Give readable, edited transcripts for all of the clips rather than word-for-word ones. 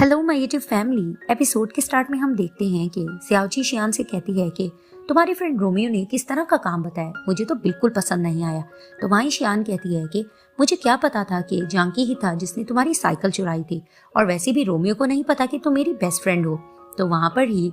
Hello my YouTube family. Episode के start में हम देखते हैं कि सियाओची शियान से कहती है कि तुम्हारे फ्रेंड रोमियो ने किस तरह का काम बताया, मुझे तो बिल्कुल पसंद नहीं आया। तो वहीं शियान कहती है कि मुझे क्या पता था कि जांकी ही था जिसने तुम्हारी साइकिल चुराई थी, और वैसे भी रोमियो को नहीं पता कि तुम मेरी बेस्ट फ्रेंड हो। तो वहां पर ही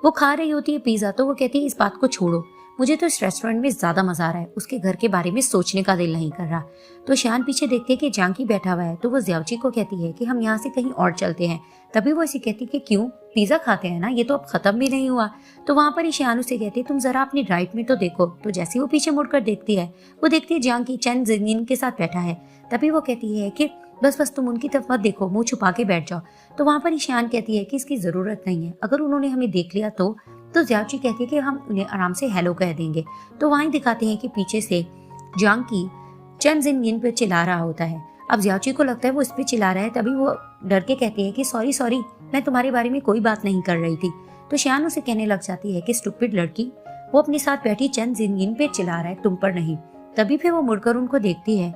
वो खा रही होती है पिज्जा, तो वो कहती है इस बात को छोड़ो, मुझे तो इस रेस्टोरेंट में ज्यादा मजा आ रहा है, उसके घर के बारे में सोचने का दिल नहीं कर रहा। तो शियान पीछे देखते कि जांकी बैठा हुआ है, तो वो जियाओची को कहती है कि हम यहाँ से कहीं और चलते हैं। तभी वो ऐसी कहती कि क्यों, पिज्जा खाते हैं ना, ये तो अब खत्म भी नहीं हुआ। तो वहां पर ही शियान उसे कहती है तुम जरा अपनी राइट में तो देखो। तो जैसे वो पीछे मुड़कर देखती है, वो देखती है जांकी चेन जिनगिन के साथ बैठा है। तभी वो कहती है कि बस बस तुम उनकी तरफ मत देखो, मुंह छुपा के बैठ जाओ। तो वहां पर ही शियान कहती है कि इसकी जरूरत नहीं है, अगर उन्होंने हमें देख लिया तो जियाओची कहती है कि हम उन्हें आराम से हेलो कह देंगे। तो वहीं दिखाते हैं कि पीछे से जांकी चेन जिनगिन पे चिल्ला रहा होता है। अब जियाओची को लगता है वो इस पे चिल्ला रहा है, तभी वो डर के कहती है कि सॉरी सॉरी, मैं तुम्हारे बारे में कोई बात नहीं कर रही थी। तो शियान उसे कहने लग जाती है कि स्टूपिड लड़की, वो अपने साथ बैठी चेन जिनगिन पे चिल्ला रहा है, तुम पर नहीं। तभी फिर वो मुड़कर उनको देखती है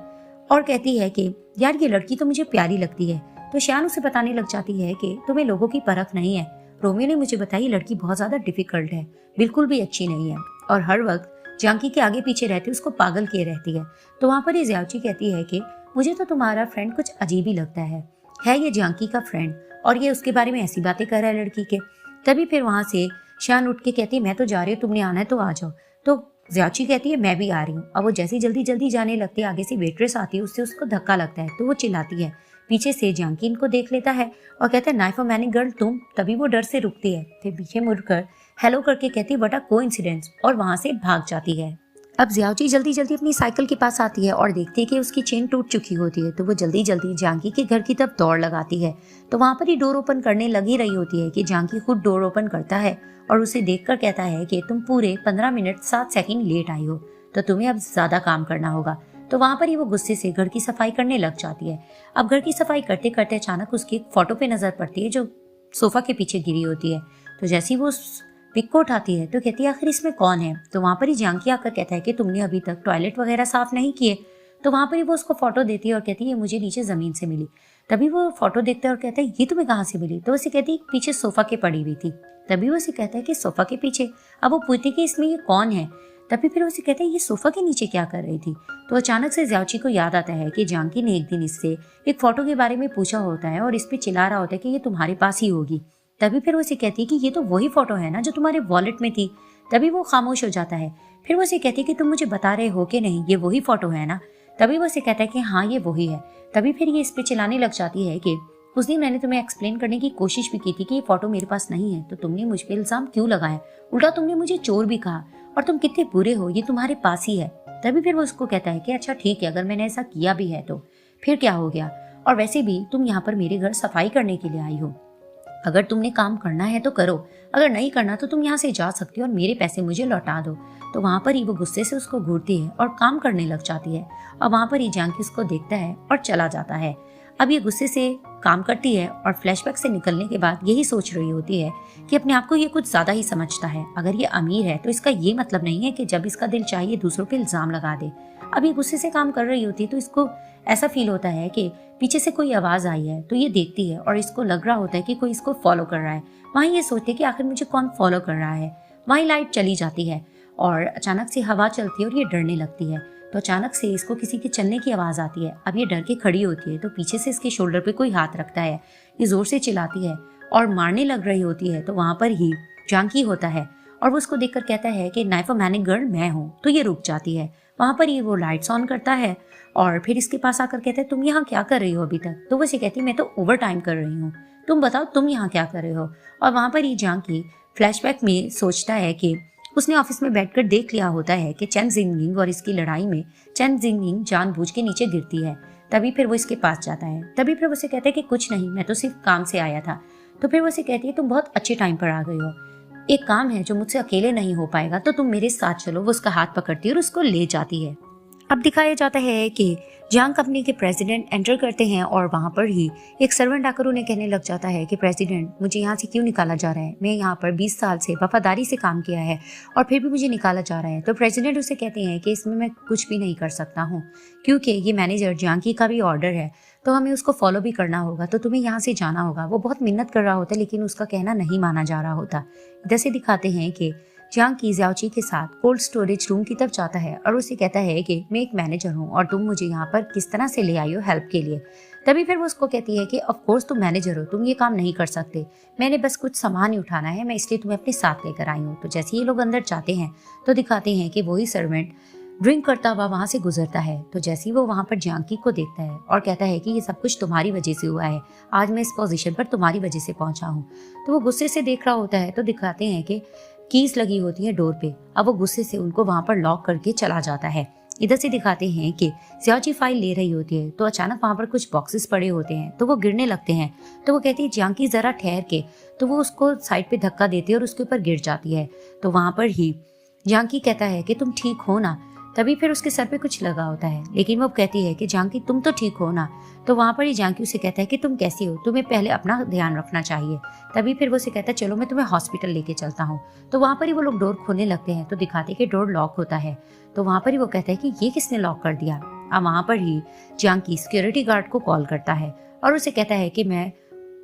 और कहती है कि यार ये लड़की तो मुझे प्यारी लगती है। तो शियान उसे बताने लग जाती है कि तुम्हें लोगों की परख नहीं है, रोमियो ने मुझे बताई लड़की बहुत ज्यादा डिफिकल्ट है, बिल्कुल भी अच्छी नहीं है, और हर वक्त जांकी के आगे पीछे रहती उसको पागल किए रहती है। तो वहां पर ये जियाओची कहती है कि मुझे तो तुम्हारा फ्रेंड कुछ अजीब ही लगता है ये जांकी का फ्रेंड, और ये उसके बारे में ऐसी बातें कर रहा है लड़की के। तभी फिर वहां से शियान उठ के कहती है मैं तो जा रही हूँ, तुमने आना है तो आ जाओ। तो जियाओची कहती है मैं भी आ रही हूँ। अब वो जैसी जल्दी जल्दी जाने लगती है, आगे से वेट्रेस आती है, उससे उसको धक्का लगता है, तो वो चिल्लाती है। पीछे से जांकी इनको देख लेता है और कहता है नाइफ मैनी गर्ल तुम। तभी वो डर से रुकती है, फिर पीछे मुड़कर हेलो करके कहती है व्हाट अ कोइंसिडेंस, और वहां से भाग जाती है। अब जियाओची जल्दी जल्दी अपनी साइकिल के पास आती है और देखती है कि उसकी चेन टूट चुकी होती है। तो वो जल्दी जल्दी जांकी के घर की तरफ दौड़ लगाती है। तो वहां पर ही डोर ओपन करने लगी रही होती है कि जांकी खुद डोर ओपन करता है और उसे देखकर कहता है कि तुम पूरे 15 मिनट 7 सेकंड लेट आई हो, तो तुम्हें अब ज्यादा काम करना होगा। तो वहां पर ही वो गुस्से से घर की सफाई करने लग जाती है। अब घर की सफाई करते करते अचानक उसकी एक फोटो पे नजर पड़ती है जो सोफा के पीछे गिरी होती है। तो जैसे ही वो पिक को उठाती है तो कहती है आखिर इसमें कौन है। तो वहां पर ही जांकी आकर कहता है कि तुमने अभी तक टॉयलेट वगैरह साफ नहीं किए। तो वहां पर ही वो उसको फोटो देती है और कहती है ये मुझे नीचे जमीन से मिली। तभी वो फोटो देखता है और कहता है ये तुम्हें कहाँ से मिली। तो उसे कहती है पीछे सोफा के पड़ी हुई थी। तभी वो उसे कहता है कि सोफा के पीछे। अब वो पूछती कि इसमें ये कौन है। तभी फिर उसे कहता है ये सोफा के नीचे क्या कर रही थी। तो अचानक से जियाओची को याद आता है कि जांकी ने एक दिन इससे एक फोटो के बारे में पूछा होता है और इस पे चिल्ला रहा होता है कि ये तुम्हारे पास ही होगी। तभी फिर वो उसे कहती है कि ये तो वही फोटो है ना जो तुम्हारे वॉलेट में थी। तभी वो खामोश हो जाता है। फिर वो उसे कहती है कि तुम मुझे बता रहे हो कि नहीं, ये वही फोटो है ना। तभी वो उसे कहता है कि हाँ ये वही है। तभी फिर ये इस पे चिल्लाने लग जाती है कि उस दिन मैंने तुम्हें एक्सप्लेन करने की कोशिश भी की थी कि ये फोटो मेरे पास नहीं है, तो तुमने मुझ पे इल्जाम क्यों लगाया, उल्टा तुमने मुझे चोर भी कहा, और तुम कितने बुरे हो, ये तुम्हारे पास ही है। तभी फिर वो उसको कहता है कि अच्छा ठीक है, अगर मैंने ऐसा किया भी है तो फिर क्या हो गया, और वैसे भी तुम यहाँ पर मेरे घर सफाई करने के लिए आई हो, अगर तुमने काम करना है तो करो, अगर नहीं करना तो तुम यहाँ से जा सकती हो और मेरे पैसे मुझे लौटा दो। तो वहां पर ही वो गुस्से से उसको घूरती है और काम करने लग जाती है। और वहां पर ही जांकी उसको देखता है और चला जाता है। अब ये गुस्से से काम करती है और फ्लैशबैक से निकलने के बाद यही सोच रही होती है कि अपने आप को ये कुछ ज्यादा ही समझता है, अगर ये अमीर है तो इसका ये मतलब नहीं है कि जब इसका दिल चाहिए दूसरों पे इल्जाम लगा दे। अब ये गुस्से से काम कर रही होती है तो इसको ऐसा फील होता है कि पीछे से कोई आवाज आई है, तो ये देखती है और इसको लग रहा होता है कि कोई इसको फॉलो कर रहा है। वहीं ये सोचती है कि आखिर मुझे कौन फॉलो कर रहा है। वहीं लाइट चली जाती है और अचानक से हवा चलती है और ये डरने लगती है। तो अचानक से इसको किसी के चलने की आवाज आती है। अब ये डर के खड़ी होती है तो पीछे से इसके शोल्डर पे कोई हाथ रखता है। ये जोर से चिल्लाती है और मारने लग रही होती है। तो वहां पर ही जांकी होता है और वो उसको देखकर कहता है कि नाइफ मैनी गर्ल मैं हूँ। तो ये रुक जाती है। वहां पर ही वो लाइट्स ऑन करता है और फिर इसके पास आकर कहता है तुम यहाँ क्या कर रही हो अभी तक। तो वो इसे कहती है मैं तो ओवर टाइम कर रही हूँ, तुम बताओ तुम यहाँ क्या कर रहे हो। और वहां पर ही जांकी फ्लैशबैक में सोचता है कि उसने ऑफिस में बैठकर देख लिया होता है कि चेन जिनगिंग और इसकी लड़ाई में चेन जिनगिंग जानबूझ के नीचे गिरती है। तभी फिर वो इसके पास जाता है। तभी फिर वो उसे कहता है कि कुछ नहीं, मैं तो सिर्फ काम से आया था। तो फिर वो उसे कहती है तुम बहुत अच्छे टाइम पर आ गई हो, एक काम है जो मुझसे अकेले नहीं हो पाएगा, तो तुम मेरे साथ चलो। वो उसका हाथ पकड़ती है और उसको ले जाती है। अब दिखाया जाता है कि जांग कंपनी के प्रेसिडेंट एंटर करते हैं और वहां पर ही एक सर्वेंट आकर उन्हें कहने लग जाता है कि प्रेसिडेंट मुझे यहाँ से क्यों निकाला जा रहा है, मैं यहाँ पर 20 साल से वफादारी से काम किया है और फिर भी मुझे निकाला जा रहा है। तो प्रेसिडेंट उसे कहते हैं कि इसमें मैं कुछ भी नहीं कर सकता हूँ क्योंकि ये मैनेजर जांगी का भी ऑर्डर है। तो हमें उसको फॉलो भी करना होगा, तो तुम्हें यहाँ से जाना होगा। वो बहुत मिन्नत कर रहा होता है लेकिन उसका कहना नहीं माना जा रहा होता। इधर से दिखाते हैं कि जियांग की ज़्याओची के साथ कोल्ड स्टोरेज रूम की तरफ जाता है और उसे कहता है कि मैं एक मैनेजर हूँ और तुम मुझे यहाँ पर किस तरह से ले आई हो हेल्प के लिए। तभी फिर वो उसको कहती है कि ऑफ कोर्स तुम मैनेजर हो, तुम ये काम नहीं कर सकते, मैंने बस कुछ सामान ही उठाना है, मैं इसलिए तुम्हें अपने साथ लेकर आई हूँ। तो जैसे ये लोग अंदर जाते हैं तो दिखाते हैं कि वही सर्वेंट ड्रिंक करता हुआ वहां से गुजरता है। तो जैसे ही वो वहां पर जियांग को देखता है और कहता है कि ये सब कुछ तुम्हारी वजह से हुआ है, आज मैं इस पोजीशन पर तुम्हारी वजह से पहुंचा हूँ। तो वो गुस्से से देख रहा होता है। तो दिखाते हैं कि कीज लगी होती है डोर पे। अब वो गुस्से से उनको वहां पर लॉक करके चला जाता है। इधर से दिखाते हैं कि ज़्याओची फाइल ले रही होती है तो अचानक वहां पर कुछ बॉक्सेस पड़े होते हैं तो वो गिरने लगते हैं। तो वो कहती है जियांग जरा ठहर के, तो वो उसको साइड पे धक्का देती है और उसके ऊपर गिर जाती है। तो वहां पर ही जियांग कहता है कि तुम ठीक हो ना। तभी फिर उसके सर पे कुछ लगा होता है लेकिन वो कहती है कि जियांग तुम तो ठीक हो ना। तो वहां पर ही जियांग उसे कहता है कि तुम कैसी हो, तुम्हें पहले अपना ध्यान रखना चाहिए। तभी फिर वो उसे कहता है चलो मैं तुम्हें हॉस्पिटल लेके चलता हूँ। तो वहां पर ही वो लोग डोर खोलने लगते हैं तो दिखाते हैं कि डोर लॉक होता है। तो वहां पर ही वो कहता है कि ये किसने लॉक कर दिया। अब वहां पर ही जियांग सिक्योरिटी गार्ड को कॉल करता है और उसे कहता है कि मैं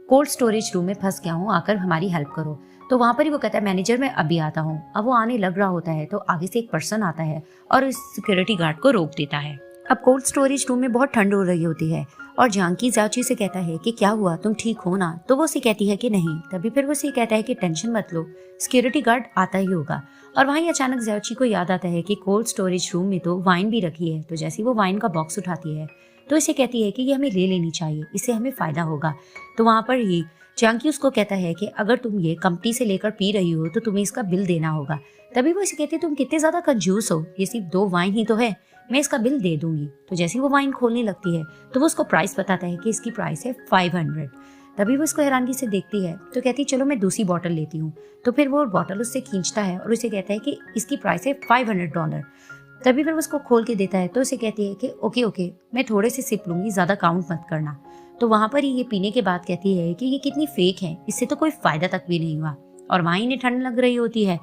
कोल्ड स्टोरेज रूम में फंस गया हूँ, आकर हमारी हेल्प करो। तो वहां पर ही वो कहता है मैनेजर मैं अभी आता हूँ। अब वो आने लग रहा होता है तो आगे से एक पर्सन आता है और इस सिक्योरिटी गार्ड को रोक देता है। अब कोल्ड स्टोरेज रूम में बहुत ठंड हो रही होती है और जियांग ज़्याओची से कहता है कि क्या हुआ, तुम ठीक हो ना। तो वो उसे कहती है कि नहीं। तभी फिर वो उसे कहता है कि टेंशन मत लो, सिक्योरिटी गार्ड आता ही होगा। और वहीं अचानक ज़्याओची को याद आता है कि कोल्ड स्टोरेज रूम में तो वाइन भी रखी है। तो जैसे वो वाइन का बॉक्स उठाती है तो इसे कहती है कि ये हमें ले लेनी चाहिए, इससे हमें फायदा होगा। तो वहां पर ही जियांग उसको कहता है कि अगर तुम ये कंपनी से लेकर पी रही हो तो तुम्हें इसका बिल देना होगा। तभी वो इसे कहती है तुम कितने ज्यादा कंजूस हो, ये सिर्फ 2 वाइन ही तो है, मैं इसका बिल दे दूंगी। तो जैसे वो वाइन खोलने लगती है तो वो उसको प्राइस बताता है कि इसकी प्राइस है 500। तभी वो इसको हैरानगी से देखती है तो कहती है चलो मैं दूसरी बॉटल लेती हूँ। तो फिर वो बॉटल उससे खींचता है और उसे कहता है कि इसकी प्राइस है $500। तभी फिर वो उसको खोल के देता है तो उसे कहती है कि ओके मैं थोड़े से सिप लूंगी, ज्यादा काउंट मत करना। तो वहां पर ही ये पीने के बाद कहती है कि ये कितनी फेक है, इससे तो कोई फायदा तक भी नहीं हुआ। और वहां इन्हें ठंड लग रही होती है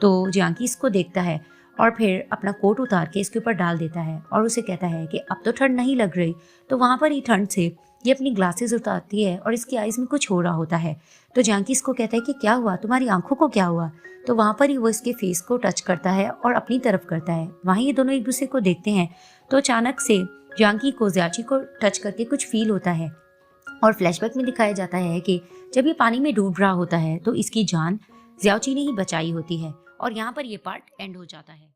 तो जियांग इसको देखता है और फिर अपना कोट उतार के इसके ऊपर डाल देता है और उसे कहता है कि अब तो ठंड नहीं लग रही। तो वहां पर ही ठंड से ये अपनी ग्लासेस उतारती है और इसकी आईज में कुछ हो रहा होता है। तो जियांग इसको कहता है कि क्या हुआ, तुम्हारी आंखों को क्या हुआ। तो वहां पर ही वो इसके फेस को टच करता है और अपनी तरफ करता है। वहीं ये दोनों एक दूसरे को देखते हैं तो अचानक से जियांग को ज़्याओची को टच करके कुछ फील होता है और फ्लैशबैक में दिखाया जाता है कि जब ये पानी में डूब रहा होता है तो इसकी जान ज़्याओची ने ही बचाई होती है। और यहाँ पर ये पार्ट एंड हो जाता है।